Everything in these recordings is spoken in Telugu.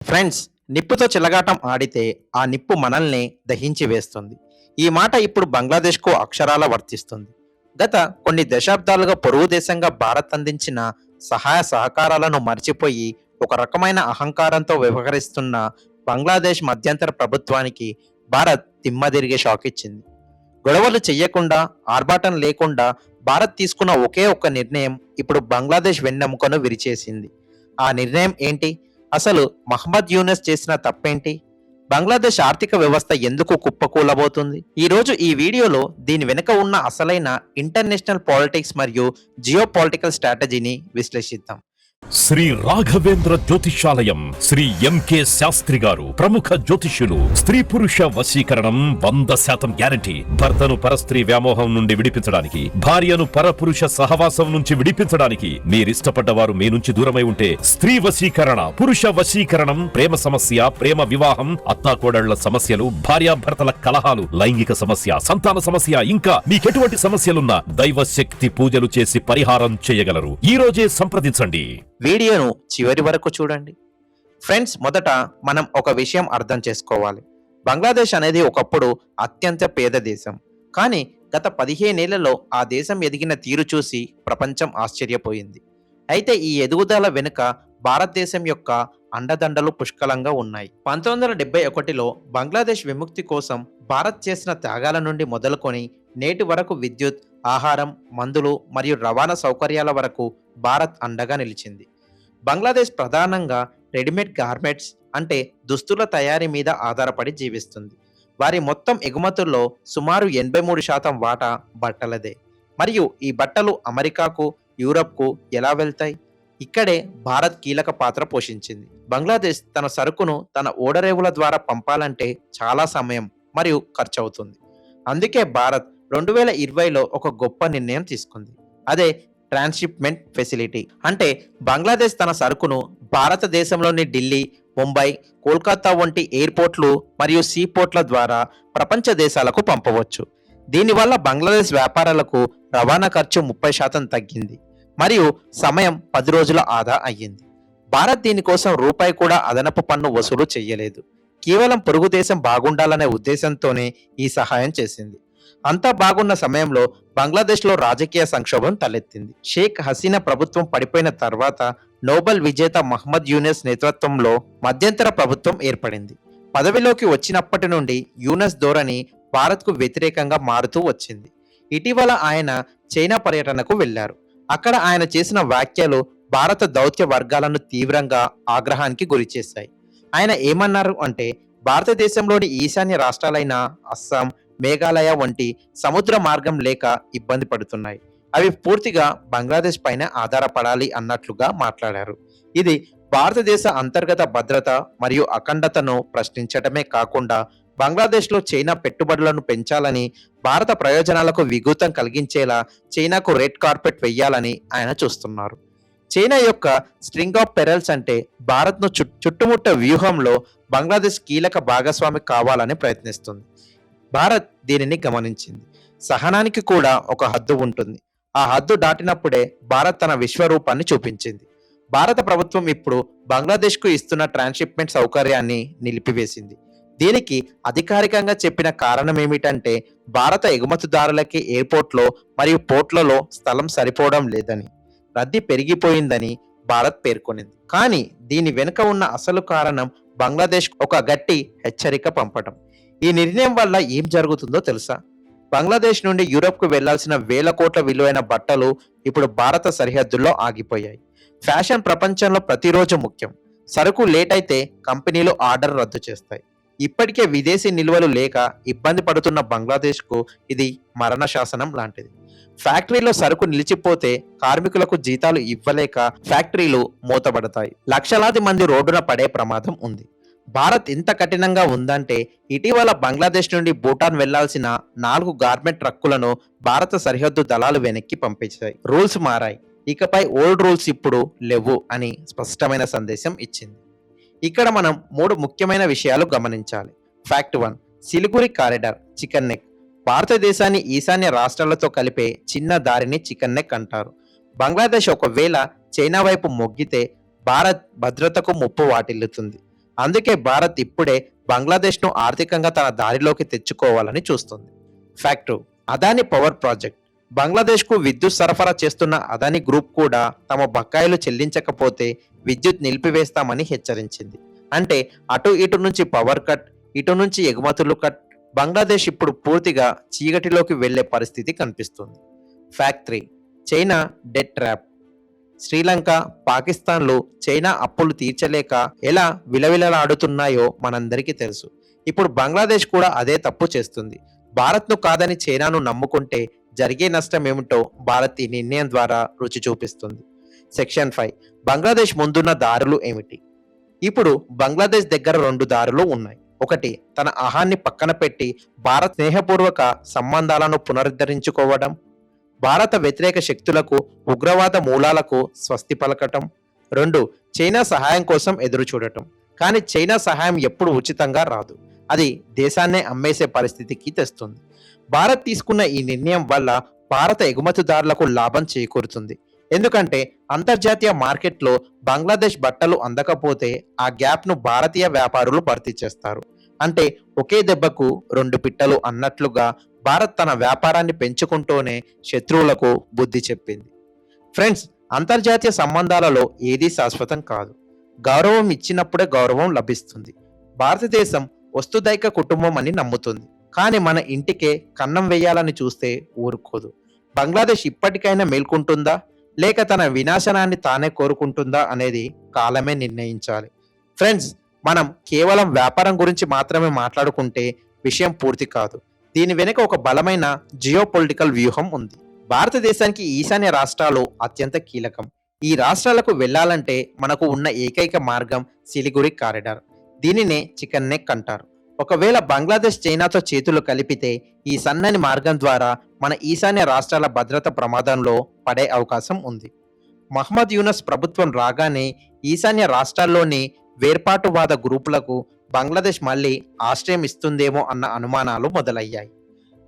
ఫ్రెండ్స్, నిప్పుతో చెలగాటం ఆడితే ఆ నిప్పు మనల్ని దహించి వేస్తుంది. ఈ మాట ఇప్పుడు బంగ్లాదేశ్కు అక్షరాల వర్తిస్తుంది. గత కొన్ని దశాబ్దాలుగా పొరుగు దేశంగా భారత్ అందించిన సహాయ సహకారాలను మర్చిపోయి ఒక రకమైన అహంకారంతో వ్యవహరిస్తున్న బంగ్లాదేశ్ మధ్యంతర ప్రభుత్వానికి భారత్ తిమ్మదిరిగే షాక్ ఇచ్చింది. గొడవలు చెయ్యకుండా, ఆర్భాటం లేకుండా భారత్ తీసుకున్న ఒకే ఒక్క నిర్ణయం ఇప్పుడు బంగ్లాదేశ్ వెన్నెముకను విరిచేసింది. ఆ నిర్ణయం ఏంటి? అసలు మహమ్మద్ యూనస్ చేసిన తప్పేంటి? బంగ్లాదేశ్ ఆర్థిక వ్యవస్థ ఎందుకు కుప్పకూలబోతుంది? ఈరోజు ఈ వీడియోలో దీని వెనుక ఉన్న అసలైన ఇంటర్నేషనల్ పాలిటిక్స్ మరియు జియో పొలిటికల్ స్ట్రాటజీని విశ్లేషిద్దాం. శ్రీ రాఘవేంద్ర జ్యోతిషాలయం శ్రీ ఎంకే శాస్త్రి గారు ప్రముఖ జ్యోతిష్యులు. స్త్రీ పురుష వశీకరణం 100% గ్యారంటీ. భర్తను పరస్త్రీ వ్యామోహం నుండి విడిపించడానికి, భార్యను పరపురుష సహవాసం నుంచి విడిపించడానికి, మీరిష్టపడ్డ వారు మీ నుంచి దూరమై ఉంటే స్త్రీ వశీకరణ, పురుష వశీకరణం, ప్రేమ సమస్య, ప్రేమ వివాహం, అత్తాకోడళ్ల సమస్యలు, భార్యాభర్తల కలహాలు, లైంగిక సమస్య, సంతాన సమస్య, ఇంకా మీకెటువంటి సమస్యలున్నా దైవ శక్తి పూజలు చేసి పరిహారం చేయగలరు. ఈ రోజే సంప్రదించండి. వీడియోను చివరి వరకు చూడండి. ఫ్రెండ్స్, మొదట మనం ఒక విషయం అర్థం చేసుకోవాలి. బంగ్లాదేశ్ అనేది ఒకప్పుడు అత్యంత పేద దేశం. కానీ గత 15 ఏళ్లలో ఆ దేశం ఎదిగిన తీరు చూసి ప్రపంచం ఆశ్చర్యపోయింది. అయితే ఈ ఎదుగుదల వెనుక భారతదేశం యొక్క అండదండలు పుష్కలంగా ఉన్నాయి. 1971లో బంగ్లాదేశ్ విముక్తి కోసం భారత్ చేసిన త్యాగాల నుండి మొదలుకొని నేటి వరకు విద్యుత్, ఆహారం, మందులు మరియు రవాణా సౌకర్యాల వరకు భారత్ అండగా నిలిచింది. బంగ్లాదేశ్ ప్రధానంగా రెడీమేడ్ గార్మెంట్స్ అంటే దుస్తుల తయారీ మీద ఆధారపడి జీవిస్తుంది. వారి మొత్తం ఎగుమతుల్లో సుమారు 83% వాటా బట్టలదే. మరియు ఈ బట్టలు అమెరికాకు, యూరప్కు ఎలా వెళ్తాయి? ఇక్కడే భారత్ కీలక పాత్ర పోషించింది. బంగ్లాదేశ్ తన సరుకును తన ఓడరేవుల ద్వారా పంపాలంటే చాలా సమయం మరియు ఖర్చు అవుతుంది. అందుకే భారత్ 2020లో ఒక గొప్ప నిర్ణయం తీసుకుంది. అదే ట్రాన్స్షిప్మెంట్ ఫెసిలిటీ. అంటే బంగ్లాదేశ్ తన సరుకును భారతదేశంలోని ఢిల్లీ, ముంబై, కోల్కతా వంటి ఎయిర్పోర్ట్లు మరియు సీపోర్ట్ల ద్వారా ప్రపంచ దేశాలకు పంపవచ్చు. దీనివల్ల బంగ్లాదేశ్ వ్యాపారాలకు రవాణా ఖర్చు 30% తగ్గింది మరియు సమయం 10 రోజుల ఆదా అయ్యింది. భారత్ దీనికోసం రూపాయి కూడా అదనపు పన్ను వసూలు చేయలేదు. కేవలం పొరుగు దేశం బాగుండాలనే ఉద్దేశంతోనే ఈ సహాయం చేసింది. అంతా బాగున్న సమయంలో బంగ్లాదేశ్లో రాజకీయ సంక్షోభం తలెత్తింది. షేక్ హసీనా ప్రభుత్వం పడిపోయిన తర్వాత నోబెల్ విజేత మహమ్మద్ యూనస్ నేతృత్వంలో మధ్యంతర ప్రభుత్వం ఏర్పడింది. పదవిలోకి వచ్చినప్పటి నుండి యూనస్ ధోరణి భారత్కు వ్యతిరేకంగా మారుతూ వచ్చింది. ఇటీవల ఆయన చైనా పర్యటనకు వెళ్లారు. అక్కడ ఆయన చేసిన వ్యాఖ్యలు భారత దౌత్య వర్గాలను తీవ్రంగా ఆగ్రహానికి గురిచేశాయి. ఆయన ఏమన్నారు అంటే, భారతదేశంలోని ఈశాన్య రాష్ట్రాలైన అస్సాం, మేఘాలయ వంటి సముద్ర మార్గం లేక ఇబ్బంది పడుతున్నాయి. అవి పూర్తిగా బంగ్లాదేశ్ పైన ఆధారపడాలి అన్నట్లుగా మాట్లాడారు. ఇది భారతదేశ అంతర్గత భద్రత మరియు అఖండతను ప్రశ్నించడమే కాకుండా బంగ్లాదేశ్లో చైనా పెట్టుబడులను పెంచాలని, భారత ప్రయోజనాలకు విఘాతం కలిగించేలా చైనాకు రెడ్ కార్పెట్ వెయ్యాలని ఆయన చూస్తున్నారు. చైనా యొక్క స్ట్రింగ్ ఆఫ్ పెరల్స్ అంటే భారత్ను చుట్టుముట్ట వ్యూహంలో బంగ్లాదేశ్ కీలక భాగస్వామి కావాలని ప్రయత్నిస్తుంది. భారత్ దీనిని గమనించింది. సహనానికి కూడా ఒక హద్దు ఉంటుంది. ఆ హద్దు దాటినప్పుడే భారత్ తన విశ్వరూపాన్ని చూపించింది. భారత ప్రభుత్వం ఇప్పుడు బంగ్లాదేశ్కు ఇస్తున్న ట్రాన్స్షిప్మెంట్ సౌకర్యాన్ని నిలిపివేసింది. దీనికి అధికారికంగా చెప్పిన కారణం ఏమిటంటే, భారత ఎగుమతిదారులకి ఎయిర్పోర్ట్లో మరియు పోర్ట్లలో స్థలం సరిపోవడం లేదని, రద్దీ పెరిగిపోయిందని భారత్ పేర్కొనింది. కానీ దీని వెనుక ఉన్న అసలు కారణం బంగ్లాదేశ్ ఒక గట్టి హెచ్చరిక పంపడం. ఈ నిర్ణయం వల్ల ఏం జరుగుతుందో తెలుసా? బంగ్లాదేశ్ నుండి యూరప్కు వెళ్లాల్సిన వేల కోట్ల విలువైన బట్టలు ఇప్పుడు భారత సరిహద్దుల్లో ఆగిపోయాయి. ఫ్యాషన్ ప్రపంచంలో ప్రతిరోజు ముఖ్యం. సరుకు లేట్ అయితే కంపెనీలు ఆర్డర్ రద్దు చేస్తాయి. ఇప్పటికే విదేశీ నిల్వలు లేక ఇబ్బంది పడుతున్న బంగ్లాదేశ్కు ఇది మరణ శాసనం లాంటిది. ఫ్యాక్టరీలో సరుకు నిలిచిపోతే కార్మికులకు జీతాలు ఇవ్వలేక ఫ్యాక్టరీలు మూతబడతాయి. లక్షలాది మంది రోడ్డున పడే ప్రమాదం ఉంది. భారత్ ఇంత కఠినంగా ఉందంటే, ఇటీవల బంగ్లాదేశ్ నుండి భూటాన్ వెళ్లాల్సిన 4 గార్మెంట్ ట్రక్కులను భారత సరిహద్దు దళాలు వెనక్కి పంపించాయి. రూల్స్ మారాయి. ఇకపై ఓల్డ్ రూల్స్ ఇప్పుడు లేవు అని స్పష్టమైన సందేశం ఇచ్చింది. ఇక్కడ మనం 3 ముఖ్యమైన విషయాలు గమనించాలి. Fact 1, Siliguri corridor, chicken neck. భారతదేశాన్ని ఈశాన్య రాష్ట్రాలతో కలిపే చిన్న దారిని చికెన్ నెక్ అంటారు. బంగ్లాదేశ్ ఒకవేళ చైనా వైపు మొగ్గితే భారత్ భద్రతకు ముప్పు వాటిల్లుతుంది. అందుకే భారత్ ఇప్పుడే బంగ్లాదేశ్ను ఆర్థికంగా తన దారిలోకి తెచ్చుకోవాలని చూస్తుంది. ఫ్యాక్ట్ 2. Adani power project. బంగ్లాదేశ్కు విద్యుత్ సరఫరా చేస్తున్న అదాని గ్రూప్ కూడా తమ బకాయిలు చెల్లించకపోతే విద్యుత్ నిలిపివేస్తామని హెచ్చరించింది. అంటే అటు ఇటు నుంచి పవర్ కట్, ఇటు నుంచి ఎగుమతులు కట్. బంగ్లాదేశ్ ఇప్పుడు పూర్తిగా చీకటిలోకి వెళ్లే పరిస్థితి కనిపిస్తుంది. Fact 3. China debt trap. Sri Lanka, పాకిస్తాన్లు చైనా అప్పులు తీర్చలేక ఎలా విలవిలలాడుతున్నాయో మనందరికీ తెలుసు. ఇప్పుడు బంగ్లాదేశ్ కూడా అదే తప్పు చేస్తుంది. భారత్ను కాదని చైనాను నమ్ముకుంటే జరిగే నష్టం ఏమిటో భారత్ ఈ నిర్ణయం ద్వారా రుచి చూపిస్తుంది. సెక్షన్ 5. బంగ్లాదేశ్ ముందున్న దారులు ఏమిటి? ఇప్పుడు బంగ్లాదేశ్ దగ్గర 2 దారులు ఉన్నాయి. ఒకటి, తన ఆహాన్ని పక్కన పెట్టి భారత్ స్నేహపూర్వక సంబంధాలను పునరుద్ధరించుకోవడం, భారత వ్యతిరేక శక్తులకు, ఉగ్రవాద మూలాలకు స్వస్తి పలకటం. 2, చైనా సహాయం కోసం ఎదురు చూడటం. కానీ చైనా సహాయం ఎప్పుడు ఉచితంగా రాదు. అది దేశాన్నే అమ్మేసే పరిస్థితికి తెస్తుంది. భారత్ తీసుకున్న ఈ నిర్ణయం వల్ల భారత ఎగుమతిదారులకు లాభం చేకూరుతుంది. ఎందుకంటే అంతర్జాతీయ మార్కెట్లో బంగ్లాదేశ్ బట్టలు అందకపోతే ఆ గ్యాప్ను భారతీయ వ్యాపారులు భర్తీ చేస్తారు. అంటే ఒకే దెబ్బకు 2 పిట్టలు అన్నట్లుగా భారత్ తన వ్యాపారాన్ని పెంచుకుంటూనే శత్రువులకు బుద్ధి చెప్పింది. ఫ్రెండ్స్, అంతర్జాతీయ సంబంధాలలో ఏదీ శాశ్వతం కాదు. గౌరవం ఇచ్చినప్పుడే గౌరవం లభిస్తుంది. భారతదేశం వస్తుదైక కుటుంబం అని నమ్ముతుంది. కానీ మన ఇంటికే కన్నం వేయాలని చూస్తే ఊరుకోదు. బంగ్లాదేశ్ ఇప్పటికైనా మేల్కొంటుందా లేక తన వినాశనాన్ని తానే కోరుకుంటుందా అనేది కాలమే నిర్ణయించాలి. ఫ్రెండ్స్, మనం కేవలం వ్యాపారం గురించి మాత్రమే మాట్లాడుకుంటే విషయం పూర్తి కాదు. దీని వెనుక ఒక బలమైన జియోపొలిటికల్ వ్యూహం ఉంది. భారతదేశానికి ఈశాన్య రాష్ట్రాలు అత్యంత కీలకం. ఈ రాష్ట్రాలకు వెళ్ళాలంటే మనకు ఉన్న ఏకైక మార్గం సిలిగురి కారిడార్. దీనినే చికెన్ నెక్ అంటారు. ఒకవేళ బంగ్లాదేశ్ చైనాతో చేతులు కలిపితే ఈ సన్నని మార్గం ద్వారా మన ఈశాన్య రాష్ట్రాల భద్రత ప్రమాదంలో పడే అవకాశం ఉంది. మహ్మద్ యూనస్ ప్రభుత్వం రాగానే ఈశాన్య రాష్ట్రాల్లోని వేర్పాటువాద గ్రూపులకు బంగ్లాదేశ్ మళ్ళీ ఆశ్రయం ఇస్తుందేమో అన్న అనుమానాలు మొదలయ్యాయి.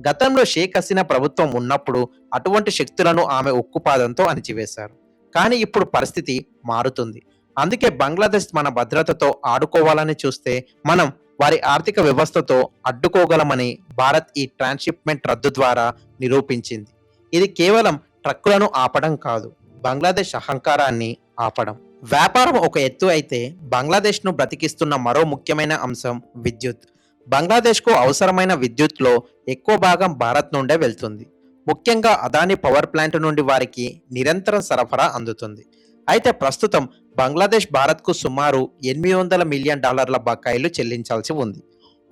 గతంలో షేక్ హసీనా ప్రభుత్వం ఉన్నప్పుడు అటువంటి శక్తులను ఆమె ఉక్కుపాదంతో అణిచివేశారు. కానీ ఇప్పుడు పరిస్థితి మారుతుంది. అందుకే బంగ్లాదేశ్ మన భద్రతతో ఆడుకోవాలని చూస్తే మనం వారి ఆర్థిక వ్యవస్థతో అడ్డుకోగలమని భారత్ ఈ ట్రాన్స్షిప్మెంట్ రద్దు ద్వారా నిరూపించింది. ఇది కేవలం ట్రక్కులను ఆపడం కాదు, బంగ్లాదేశ్ అహంకారాన్ని ఆపడం. వ్యాపారం ఒక ఎత్తు అయితే బంగ్లాదేశ్ను బ్రతికిస్తున్న మరో ముఖ్యమైన అంశం విద్యుత్. బంగ్లాదేశ్కు అవసరమైన విద్యుత్లో ఎక్కువ భాగం భారత్ నుండే వెళ్తుంది. ముఖ్యంగా అదాని పవర్ ప్లాంట్ నుండి వారికి నిరంతరం సరఫరా అందుతుంది. అయితే ప్రస్తుతం బంగ్లాదేశ్ భారత్కు సుమారు $800 మిలియన్ బకాయిలు చెల్లించాల్సి ఉంది.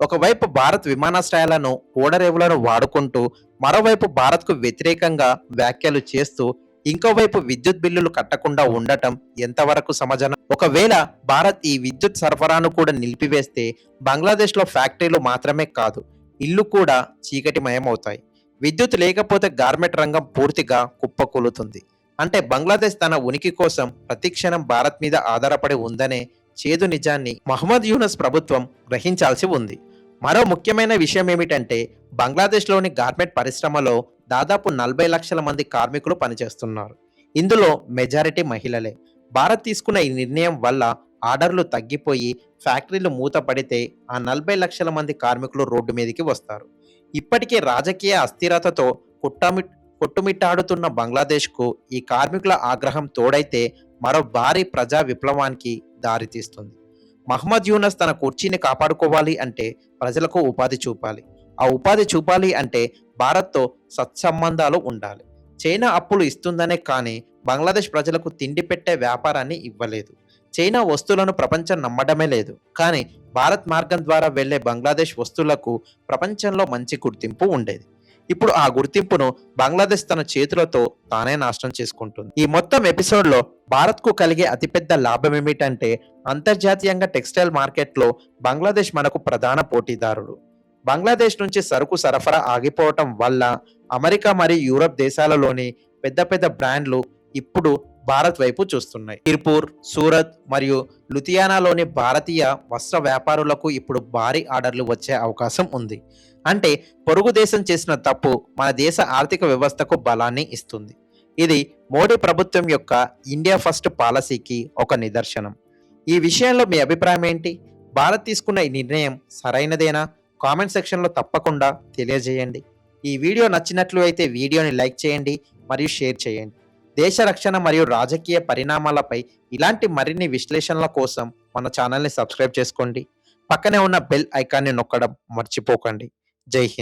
ఒకవైపు భారత్ విమానాశ్రయాలను, ఓడరేవులను వాడుకుంటూ మరోవైపు భారత్కు వ్యతిరేకంగా వ్యాఖ్యలు చేస్తూ ఇంకోవైపు విద్యుత్ బిల్లులు కట్టకుండా ఉండటం ఎంతవరకు సమాజం? ఒకవేళ భారత్ ఈ విద్యుత్ సరఫరాను కూడా నిలిపివేస్తే బంగ్లాదేశ్లో ఫ్యాక్టరీలు మాత్రమే కాదు, ఇల్లు కూడా చీకటిమయమవుతాయి. విద్యుత్ లేకపోతే గార్మెంట్ రంగం పూర్తిగా కుప్పకూలుతుంది. అంటే బంగ్లాదేశ్ తన ఉనికి కోసం ప్రతిక్షణం భారత్ మీద ఆధారపడి ఉందనే చేదు నిజాన్ని మహ్మద్ యూనస్ ప్రభుత్వం గ్రహించాల్సి ఉంది. మరో ముఖ్యమైన విషయం ఏమిటంటే బంగ్లాదేశ్లోని గార్మెంట్ పరిశ్రమలో దాదాపు 40 లక్షల మంది కార్మికులు పనిచేస్తున్నారు. ఇందులో మెజారిటీ మహిళలే. భారత్ తీసుకున్న ఈ నిర్ణయం వల్ల ఆర్డర్లు తగ్గిపోయి ఫ్యాక్టరీలు మూతపడితే ఆ 40 లక్షల మంది కార్మికులు రోడ్డు మీదకి వస్తారు. ఇప్పటికే రాజకీయ అస్థిరతతో కొట్టుమిట్టాడుతున్న బంగ్లాదేశ్కు ఈ కార్మికుల ఆగ్రహం తోడైతే మరో భారీ ప్రజా విప్లవానికి దారితీస్తుంది. మహ్మద్ యూనస్ తన కుర్చీని కాపాడుకోవాలి అంటే ప్రజలకు ఉపాధి చూపాలి. ఆ ఉపాధి చూపాలి అంటే భారత్తో సత్సంబంధాలు ఉండాలి. చైనా అప్పులు ఇస్తుందనే కానీ బంగ్లాదేశ్ ప్రజలకు తిండి పెట్టే వ్యాపారాన్ని ఇవ్వలేదు. చైనా వస్తువులను ప్రపంచం నమ్మడమే లేదు. కానీ భారత్ మార్గం ద్వారా వెళ్లే బంగ్లాదేశ్ వస్తువులకు ప్రపంచంలో మంచి గుర్తింపు ఉండేది. ఇప్పుడు ఆ గుర్తింపును బంగ్లాదేశ్ తన చేతులతో తానే నాశనం చేసుకుంటుంది. ఈ మొత్తం ఎపిసోడ్లో భారత్కు కలిగే అతిపెద్ద లాభం ఏమిటంటే అంతర్జాతీయంగా టెక్స్టైల్ మార్కెట్లో బంగ్లాదేశ్ మనకు ప్రధాన పోటీదారుడు. బంగ్లాదేశ్ నుంచి సరుకు సరఫరా ఆగిపోవటం వల్ల అమెరికా మరియు యూరప్ దేశాలలోని పెద్ద పెద్ద బ్రాండ్లు ఇప్పుడు భారత్ వైపు చూస్తున్నాయి. తిరుపూర్, సూరత్ మరియు లుధియానాలోని భారతీయ వస్త్ర వ్యాపారులకు ఇప్పుడు భారీ ఆర్డర్లు వచ్చే అవకాశం ఉంది. అంటే పొరుగు దేశం చేసిన తప్పు మన దేశ ఆర్థిక వ్యవస్థకు బలాన్ని ఇస్తుంది. ఇది మోడీ ప్రభుత్వం యొక్క ఇండియా ఫస్ట్ పాలసీకి ఒక నిదర్శనం. ఈ విషయంలో మీ అభిప్రాయం ఏంటి? భారత్ తీసుకున్న ఈ నిర్ణయం సరైనదేనా? కామెంట్ సెక్షన్లో తప్పకుండా తెలియజేయండి. ఈ వీడియో నచ్చినట్లు అయితే వీడియోని లైక్ చేయండి మరియు షేర్ చేయండి. దేశ రక్షణ మరియు రాజకీయ పరిణామాలపై ఇలాంటి మరిన్ని విశ్లేషణల కోసం మన ఛానల్ని సబ్స్క్రైబ్ చేసుకోండి. పక్కనే ఉన్న బెల్ ఐకాన్ని నొక్కడం మర్చిపోకండి. జై హింద్.